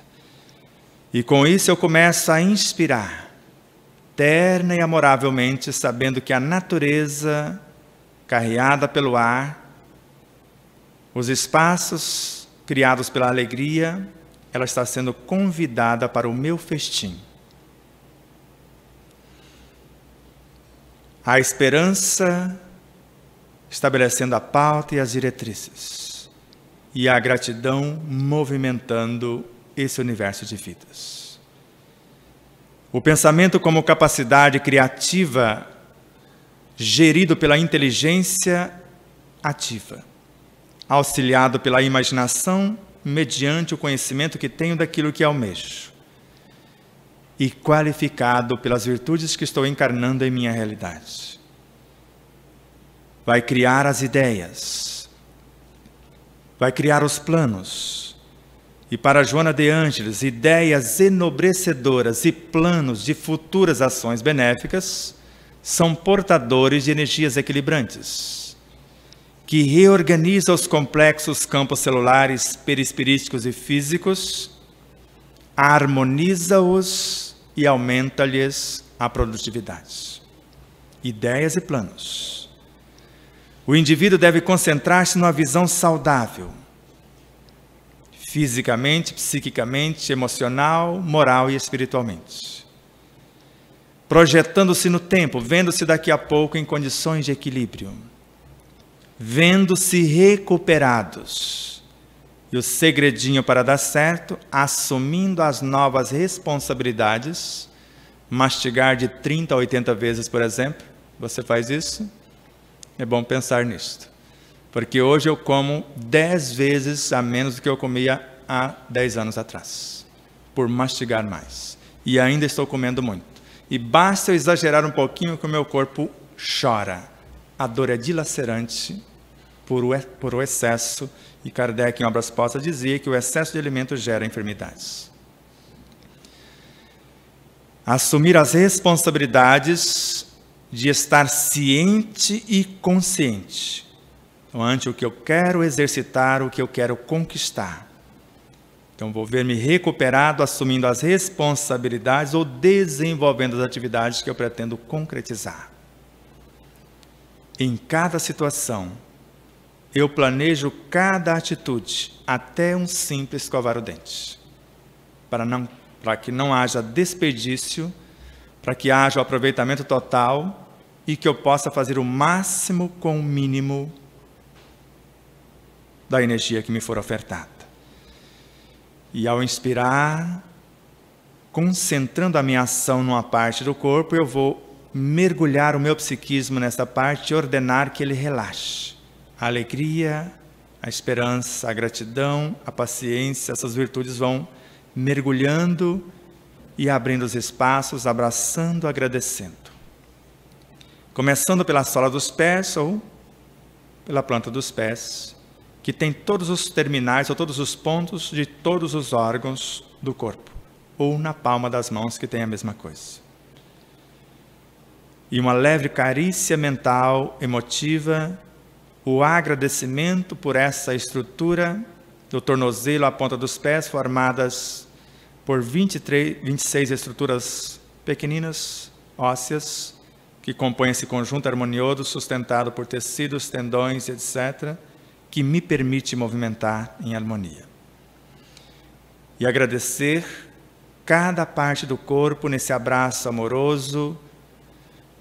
E com isso eu começo a inspirar, terna e amoravelmente, sabendo que a natureza, carreada pelo ar, os espaços criados pela alegria, ela está sendo convidada para o meu festim. A esperança estabelecendo a pauta e as diretrizes, e a gratidão movimentando esse universo de vidas. O pensamento como capacidade criativa, gerido pela inteligência ativa, auxiliado pela imaginação, mediante o conhecimento que tenho daquilo que almejo, e qualificado pelas virtudes que estou encarnando em minha realidade. Vai criar as ideias, vai criar os planos. E para Joana de Ângeles, ideias enobrecedoras e planos de futuras ações benéficas são portadores de energias equilibrantes, que reorganizam os complexos campos celulares, perispiríticos e físicos, harmoniza-os e aumenta-lhes a produtividade. Ideias e planos. O indivíduo deve concentrar-se numa visão saudável, fisicamente, psiquicamente, emocional, moral e espiritualmente. Projetando-se no tempo, vendo-se daqui a pouco em condições de equilíbrio, vendo-se recuperados. E o segredinho para dar certo, assumindo as novas responsabilidades, mastigar de 30 a 80 vezes, por exemplo. Você faz isso? É bom pensar nisto. Porque hoje eu como 10 vezes a menos do que eu comia há 10 anos atrás, por mastigar mais. E ainda estou comendo muito. E basta eu exagerar um pouquinho que o meu corpo chora. A dor é dilacerante por o excesso. E Kardec, em Obras Postas, dizia que o excesso de alimento gera enfermidades. Assumir as responsabilidades de estar ciente e consciente ante o que eu quero exercitar, o que eu quero conquistar. Então, vou ver-me recuperado, assumindo as responsabilidades ou desenvolvendo as atividades que eu pretendo concretizar. Em cada situação, eu planejo cada atitude, até um simples escovar o dente, para para que não haja desperdício, para que haja o aproveitamento total e que eu possa fazer o máximo com o mínimo da energia que me for ofertada. E ao inspirar, concentrando a minha ação numa parte do corpo, eu vou mergulhar o meu psiquismo nessa parte e ordenar que ele relaxe. A alegria, a esperança, a gratidão, a paciência, essas virtudes vão mergulhando e abrindo os espaços, abraçando, agradecendo. Começando pela sola dos pés ou pela planta dos pés, que tem todos os terminais ou todos os pontos de todos os órgãos do corpo, ou na palma das mãos, que tem a mesma coisa. E uma leve carícia mental, emotiva, o agradecimento por essa estrutura do tornozelo à ponta dos pés, formadas por 26 estruturas pequeninas, ósseas, que compõem esse conjunto harmonioso, sustentado por tecidos, tendões, etc., que me permite movimentar em harmonia. E agradecer cada parte do corpo nesse abraço amoroso,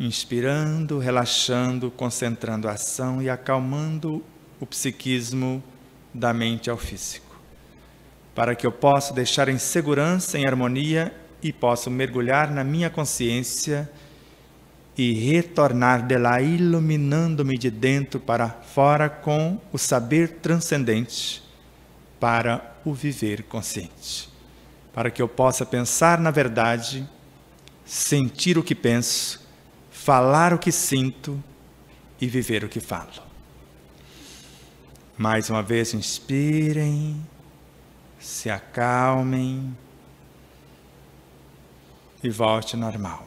inspirando, relaxando, concentrando a ação e acalmando o psiquismo da mente ao físico, para que eu possa deixar em segurança, em harmonia e possa mergulhar na minha consciência e retornar de lá, iluminando-me de dentro para fora com o saber transcendente para o viver consciente, para que eu possa pensar na verdade, sentir o que penso, falar o que sinto e viver o que falo. Mais uma vez, inspirem, se acalmem e volte normal.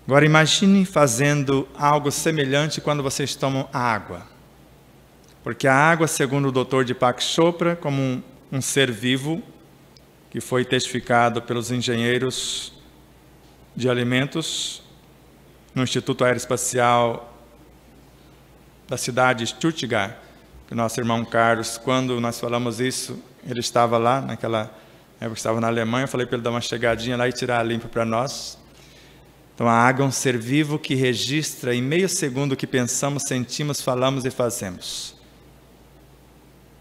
Agora imagine fazendo algo semelhante quando vocês tomam água. Porque a água, segundo o Dr. Deepak Chopra, como um ser vivo, que foi testificado pelos engenheiros de alimentos no Instituto Aeroespacial da cidade de Stuttgart, que o nosso irmão Carlos, quando nós falamos isso, ele estava lá, naquela época estava na Alemanha, eu falei para ele dar uma chegadinha lá e tirar a limpo para nós. Então a água é um ser vivo que registra em meio segundo o que pensamos, sentimos, falamos e fazemos.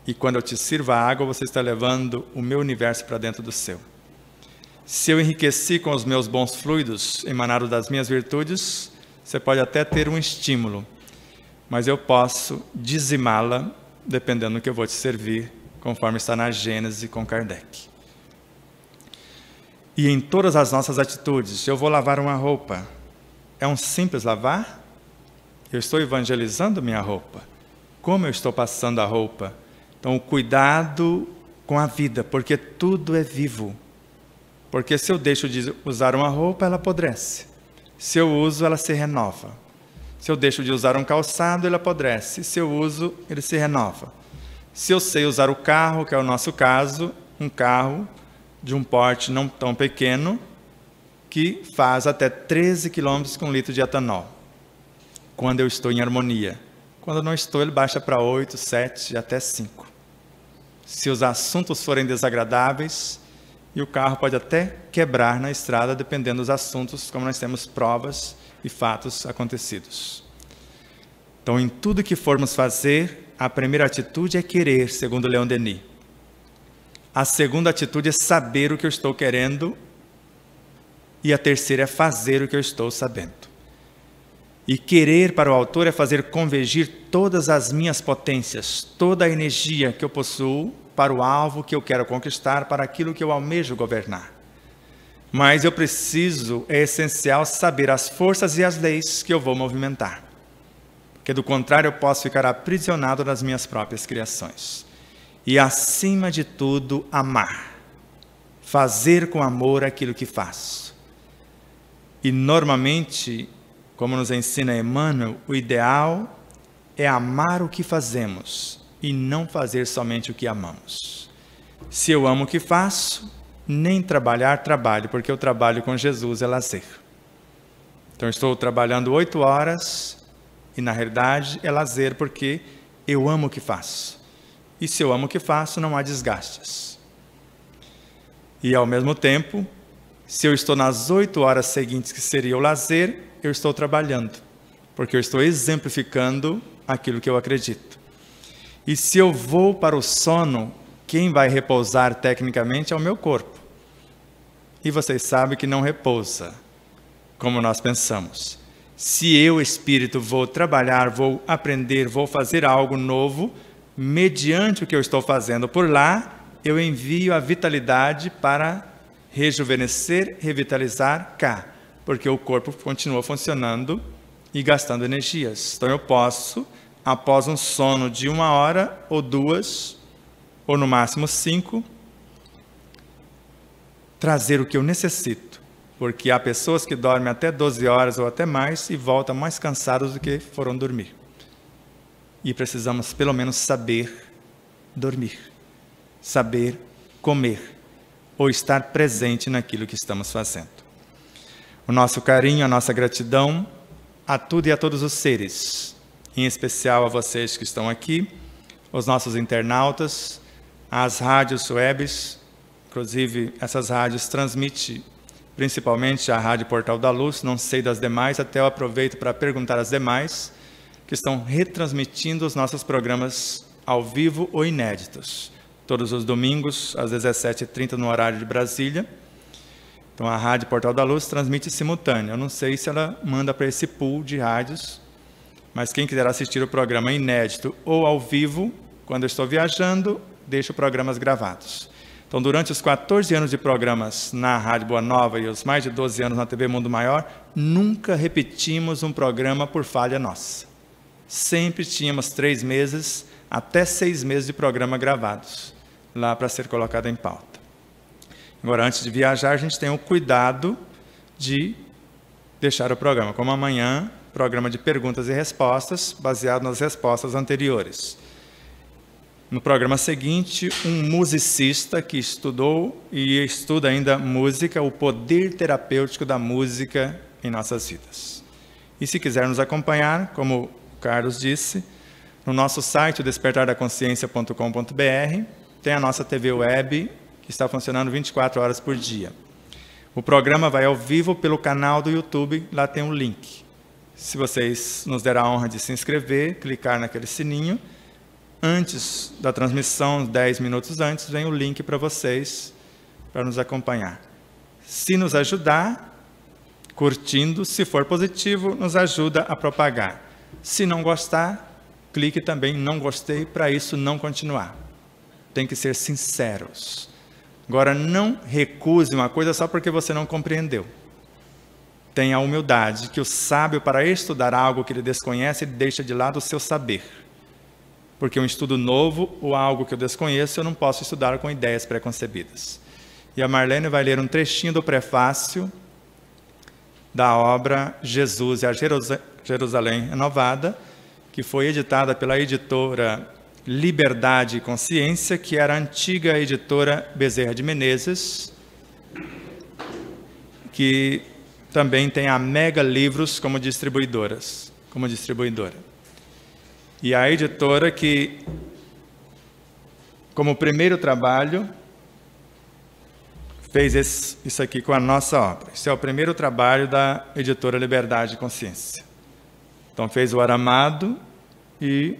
E quando eu te sirvo a água, você está levando o meu universo para dentro do seu. Se eu enriqueci com os meus bons fluidos, emanados das minhas virtudes, você pode até ter um estímulo, mas eu posso dizimá-la, dependendo do que eu vou te servir, conforme está na Gênese com Kardec. E em todas as nossas atitudes, eu vou lavar uma roupa, é um simples lavar? Eu estou evangelizando minha roupa. Como eu estou passando a roupa? Então, o cuidado com a vida, porque tudo é vivo. Porque se eu deixo de usar uma roupa, ela apodrece. Se eu uso, ela se renova. Se eu deixo de usar um calçado, ele apodrece. Se eu uso, ele se renova. Se eu sei usar o carro, que é o nosso caso, um carro de um porte não tão pequeno, que faz até 13 km com 1 litro de etanol, quando eu estou em harmonia. Quando não estou, ele baixa para 8, 7 e até 5. Se os assuntos forem desagradáveis, e o carro pode até quebrar na estrada, dependendo dos assuntos, como nós temos provas e fatos acontecidos. Então, em tudo que formos fazer, a primeira atitude é querer, segundo Leon Denis. A segunda atitude é saber o que eu estou querendo. E a terceira é fazer o que eu estou sabendo. E querer para o autor é fazer convergir todas as minhas potências, toda a energia que eu possuo para o alvo que eu quero conquistar, para aquilo que eu almejo governar. Mas eu preciso, é essencial saber as forças e as leis que eu vou movimentar. Porque do contrário eu posso ficar aprisionado nas minhas próprias criações. E acima de tudo, amar. Fazer com amor aquilo que faço. E normalmente, como nos ensina Emmanuel, o ideal é amar o que fazemos e não fazer somente o que amamos. Se eu amo o que faço, nem trabalhar, trabalho, porque o trabalho com Jesus é lazer. Então, estou trabalhando 8 horas e, na realidade, é lazer porque eu amo o que faço. E se eu amo o que faço, não há desgastes. E, ao mesmo tempo, se eu estou nas 8 horas seguintes, que seria o lazer, eu estou trabalhando, porque eu estou exemplificando aquilo que eu acredito. E se eu vou para o sono, quem vai repousar tecnicamente é o meu corpo. E vocês sabem que não repousa, como nós pensamos. Se eu, espírito, vou trabalhar, vou aprender, vou fazer algo novo, mediante o que eu estou fazendo por lá, eu envio a vitalidade para rejuvenescer, revitalizar cá, porque o corpo continua funcionando e gastando energias. Então eu posso, após um sono de 1 hora ou 2, ou no máximo 5, trazer o que eu necessito, porque há pessoas que dormem até 12 horas ou até mais e voltam mais cansados do que foram dormir. E precisamos pelo menos saber dormir, saber comer, ou estar presente naquilo que estamos fazendo. O nosso carinho, a nossa gratidão a tudo e a todos os seres, em especial a vocês que estão aqui, os nossos internautas, as rádios webs, inclusive essas rádios transmitem principalmente a Rádio Portal da Luz, não sei das demais, até eu aproveito para perguntar às demais, que estão retransmitindo os nossos programas ao vivo ou inéditos, todos os domingos, às 17h30, no horário de Brasília. Então, a Rádio Portal da Luz transmite simultâneo. Eu não sei se ela manda para esse pool de rádios, mas quem quiser assistir o programa inédito ou ao vivo, quando eu estou viajando, deixo programas gravados. Então, durante os 14 anos de programas na Rádio Boa Nova e os mais de 12 anos na TV Mundo Maior, nunca repetimos um programa por falha nossa. Sempre tínhamos 3 meses, até 6 meses de programa gravados, lá para ser colocado em pauta. Agora, antes de viajar, a gente tem o cuidado de deixar o programa, como amanhã, programa de perguntas e respostas, baseado nas respostas anteriores. No programa seguinte, um musicista que estudou e estuda ainda música, o poder terapêutico da música em nossas vidas. E se quiser nos acompanhar, como o Carlos disse, no nosso site, despertardaconsciência.com.br, tem a nossa TV web, que está funcionando 24 horas por dia. O programa vai ao vivo pelo canal do YouTube, lá tem um link. Se vocês nos derem a honra de se inscrever, clicar naquele sininho, antes da transmissão, 10 minutos antes, vem o link para vocês, para nos acompanhar. Se nos ajudar, curtindo, se for positivo, nos ajuda a propagar. Se não gostar, clique também em não gostei, para isso não continuar. Tem que ser sinceros. Agora, não recuse uma coisa só porque você não compreendeu. Tenha a humildade que o sábio, para estudar algo que ele desconhece, ele deixa de lado o seu saber. Porque um estudo novo ou algo que eu desconheço, eu não posso estudar com ideias preconcebidas. E a Marlene vai ler um trechinho do prefácio da obra Jesus e a Jerusalém Renovada, que foi editada pela editora Liberdade e Consciência, que era a antiga editora Bezerra de Menezes, que também tem a Mega Livros como distribuidora. E a editora que, como primeiro trabalho, fez isso aqui com a nossa obra. Esse é o primeiro trabalho da editora Liberdade e Consciência. Então fez o aramado e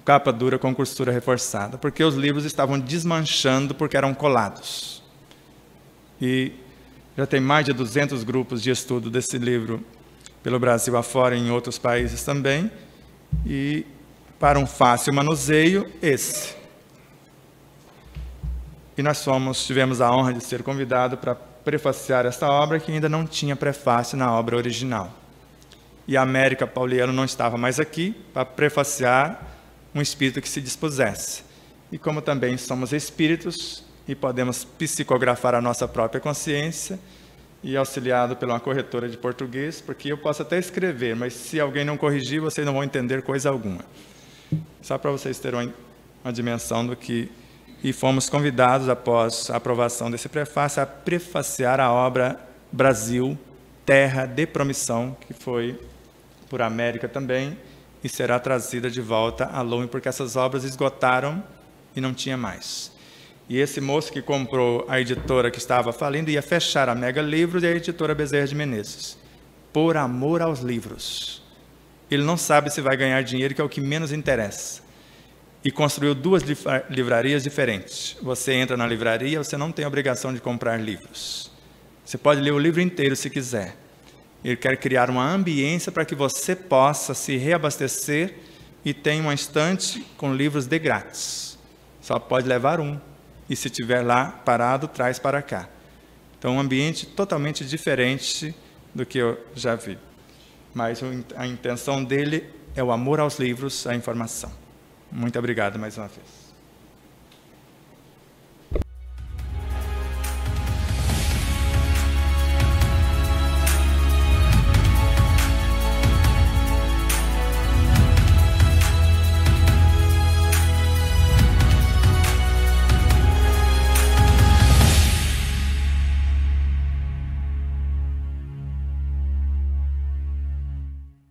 capa dura com costura reforçada, porque os livros estavam desmanchando porque eram colados. E já tem mais de 200 grupos de estudo desse livro pelo Brasil afora e em outros países também. E para um fácil manuseio, esse. E nós tivemos a honra de ser convidados para prefaciar esta obra, que ainda não tinha prefácio na obra original. E a América Pauliano não estava mais aqui para prefaciar um espírito que se dispusesse. E como também somos espíritos e podemos psicografar a nossa própria consciência, e auxiliado por uma corretora de português, porque eu posso até escrever, mas se alguém não corrigir, vocês não vão entender coisa alguma. Só para vocês terem uma dimensão do que... E fomos convidados, após a aprovação desse prefácio, a prefaciar a obra Brasil, Terra de Promissão, que foi por América também, e será trazida de volta a Lume, porque essas obras esgotaram e não tinha mais. E esse moço que comprou a editora que estava falindo ia fechar a Mega Livros e a editora Bezerra de Menezes, por amor aos livros. Ele não sabe se vai ganhar dinheiro, que é o que menos interessa. E construiu 2 livrarias diferentes. Você entra na livraria, você não tem a obrigação de comprar livros. Você pode ler o livro inteiro se quiser. Ele quer criar uma ambiência para que você possa se reabastecer e tenha uma estante com livros de grátis. Só pode levar um. E se estiver lá parado, traz para cá. Então, um ambiente totalmente diferente do que eu já vi. Mas a intenção dele é o amor aos livros, à informação. Muito obrigado mais uma vez.